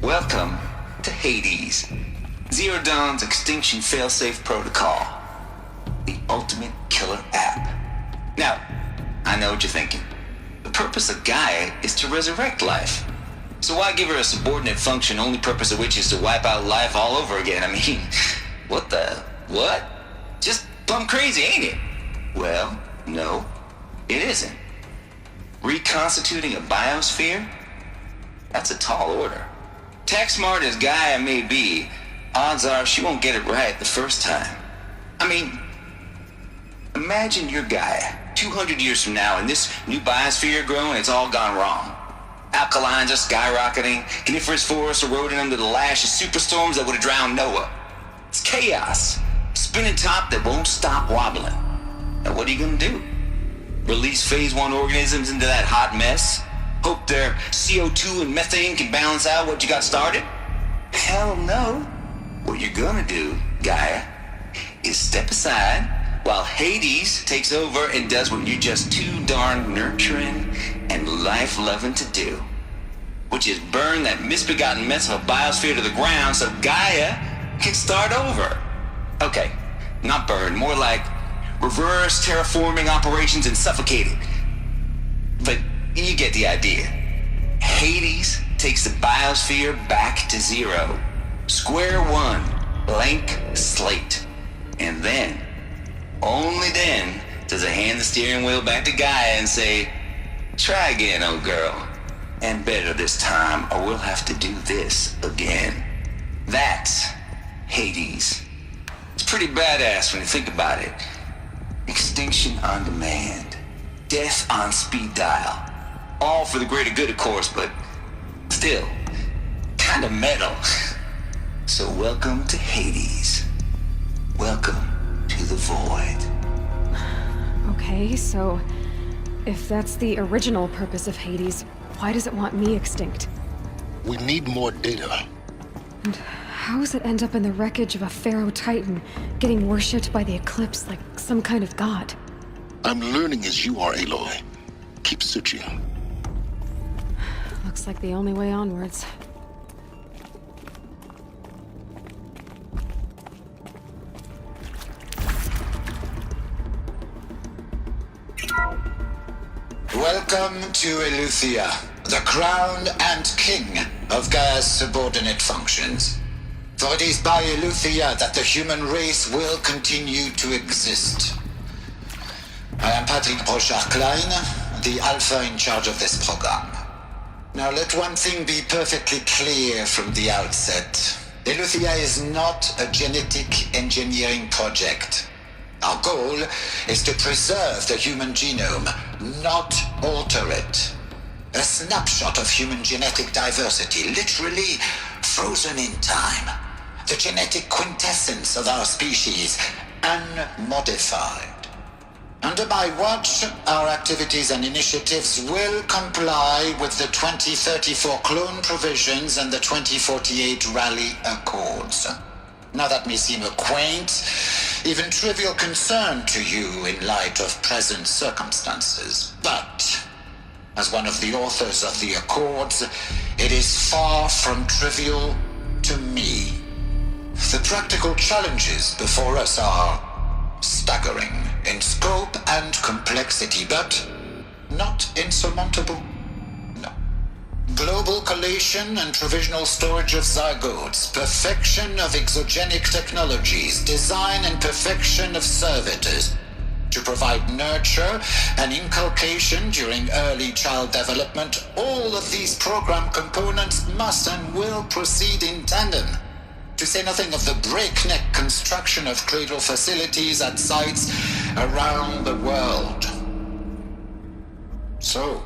Welcome to Hades, Zero Dawn's extinction failsafe protocol, the ultimate killer app. Now, I know what you're thinking. The purpose of Gaia is to resurrect life. So why give her a subordinate function, only purpose of which is to wipe out life all over again? I mean, what? Just plumb crazy, ain't it? Well, no, it isn't. Reconstituting a biosphere? That's a tall order. Tax smart as Gaia may be, odds are she won't get it right the first time. I mean, imagine you're Gaia, 200 years from now, and this new biosphere growing, it's all gone wrong. Alkalines are skyrocketing, coniferous forests eroding under the lash of superstorms that would have drowned Noah. It's chaos, spinning top that won't stop wobbling. Now what are you gonna do? Release phase 1 organisms into that hot mess? Hope their CO2 and methane can balance out what you got started? Hell no. What you're gonna do, Gaia, is step aside while Hades takes over and does what you're just too darn nurturing and life-loving to do, which is burn that misbegotten mess of a biosphere to the ground so Gaia can start over. Okay, not burn, more like reverse terraforming operations and suffocate it. But you get the idea. Hades takes the biosphere back to zero. Square one, blank slate. And then, only then, does it hand the steering wheel back to Gaia and say, try again, old girl. And better this time, or we'll have to do this again. That's Hades. It's pretty badass when you think about it. Extinction on demand. Death on speed dial. All for the greater good, of course, but still, kinda metal. So welcome to Hades. Welcome to the void. Okay, so if that's the original purpose of Hades, why does it want me extinct? We need more data. And how does it end up in the wreckage of a Pharaoh Titan, getting worshipped by the Eclipse like some kind of god? I'm learning as you are, Aloy. Keep searching. Looks like the only way onwards. Welcome to Eleuthia, the crown and king of Gaia's subordinate functions. For it is by Eleuthia that the human race will continue to exist. I am Patrick Brochard-Klein, the Alpha in charge of this program. Now let one thing be perfectly clear from the outset. Eleuthia is not a genetic engineering project. Our goal is to preserve the human genome, not alter it. A snapshot of human genetic diversity, literally frozen in time. The genetic quintessence of our species, unmodified. Under my watch, our activities and initiatives will comply with the 2034 clone provisions and the 2048 Raleigh Accords. Now that may seem a quaint, even trivial concern to you in light of present circumstances, but as one of the authors of the Accords, it is far from trivial to me. The practical challenges before us are staggering in scope and complexity, but not insurmountable. No. Global collation and provisional storage of zygotes, perfection of exogenic technologies, design and perfection of servitors to provide nurture and inculcation during early child development. All of these program components must and will proceed in tandem. To say nothing of the breakneck construction of cradle facilities at sites around the world. So,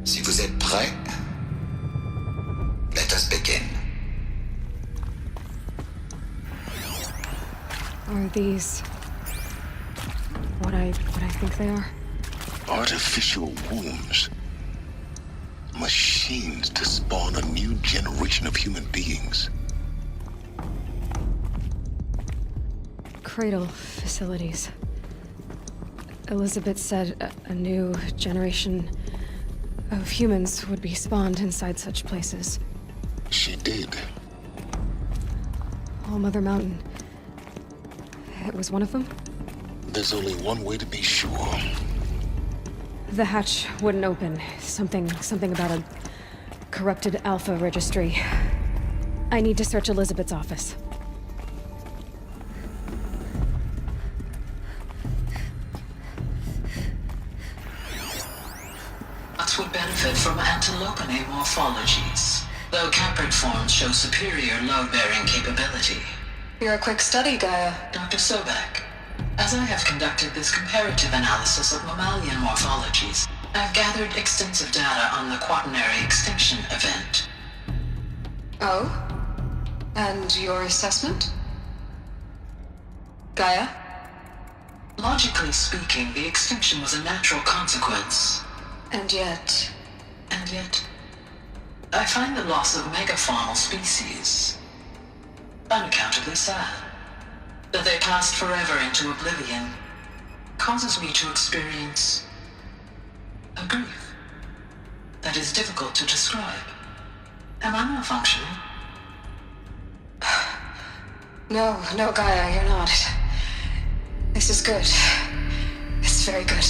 si vous êtes prêts, let us begin. Are these what I think they are? Artificial wombs. Machines to spawn a new generation of human beings. Cradle facilities. Elizabeth said a new generation of humans would be spawned inside such places. She did. All Mother Mountain. It was one of them? There's only one way to be sure. The hatch wouldn't open. Something about a corrupted Alpha registry. I need to search Elizabeth's office. Nuts would benefit from antilopinae morphologies, though caprid forms show superior load-bearing capability. You're a quick study, Gaia. Dr. Sobek, as I have conducted this comparative analysis of mammalian morphologies, I've gathered extensive data on the quaternary extinction event. Oh? And your assessment? Gaia? Logically speaking, the extinction was a natural consequence. And yet, I find the loss of megafaunal species unaccountably sad. That they passed forever into oblivion causes me to experience a grief that is difficult to describe. Am I malfunctioning? No, Gaia, you're not. This is good. It's very good.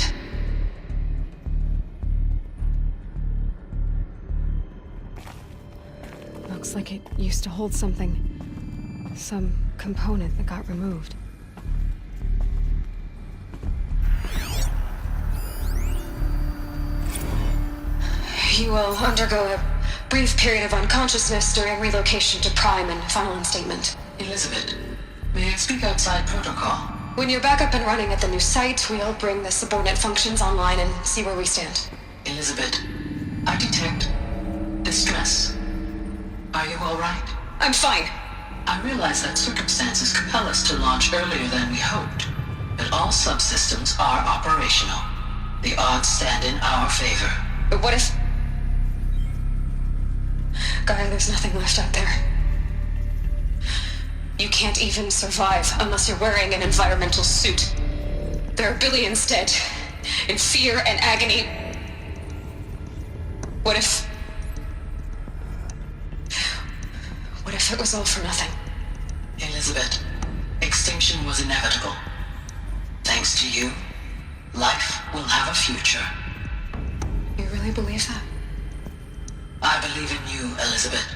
Looks like it used to hold something. Some component that got removed. You will undergo a brief period of unconsciousness during relocation to Prime and final instatement. Elizabeth, may I speak outside protocol? When you're back up and running at the new site, we'll bring the subordinate functions online and see where we stand. Elizabeth, I detect distress. Are you all right? I'm fine. I realize that circumstances compel us to launch earlier than we hoped, but all subsystems are operational. The odds stand in our favor. But what if... Gaia, there's nothing left out there. You can't even survive unless you're wearing an environmental suit. There are billions dead, in fear and agony. What if it was all for nothing? Elizabeth, extinction was inevitable. Thanks to you, life will have a future. You really believe that? I believe in you, Elizabeth.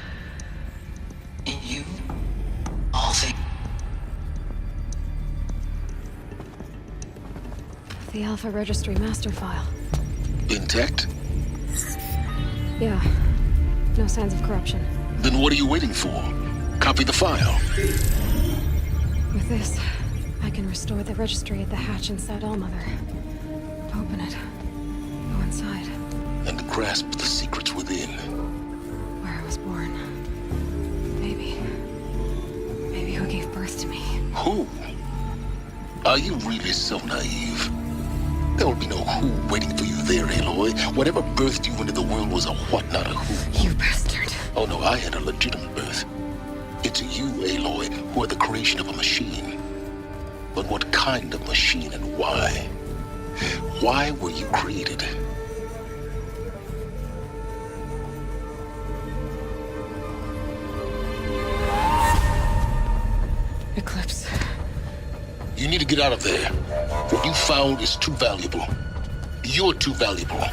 In you, all things. The Alpha Registry master file. Intact? Yeah. No signs of corruption. Then what are you waiting for? Copy the file. With this, I can restore the registry at the hatch inside Allmother. Open it. Go inside. And grasp the secrets within. Where I was born. Maybe who gave birth to me. Who? Are you really so naive? There will be no who waiting for you there, Aloy. Whatever birthed you into the world was a what, not a who. You bastard. Oh no, I had a legitimate birth. It's you, Aloy, who are the creation of a machine. But what kind of machine and why? Why were you created? Eclipse. You need to get out of there. What you found is too valuable. You're too valuable.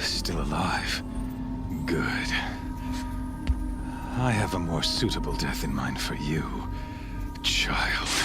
Still alive. Good. I have a more suitable death in mind for you, child.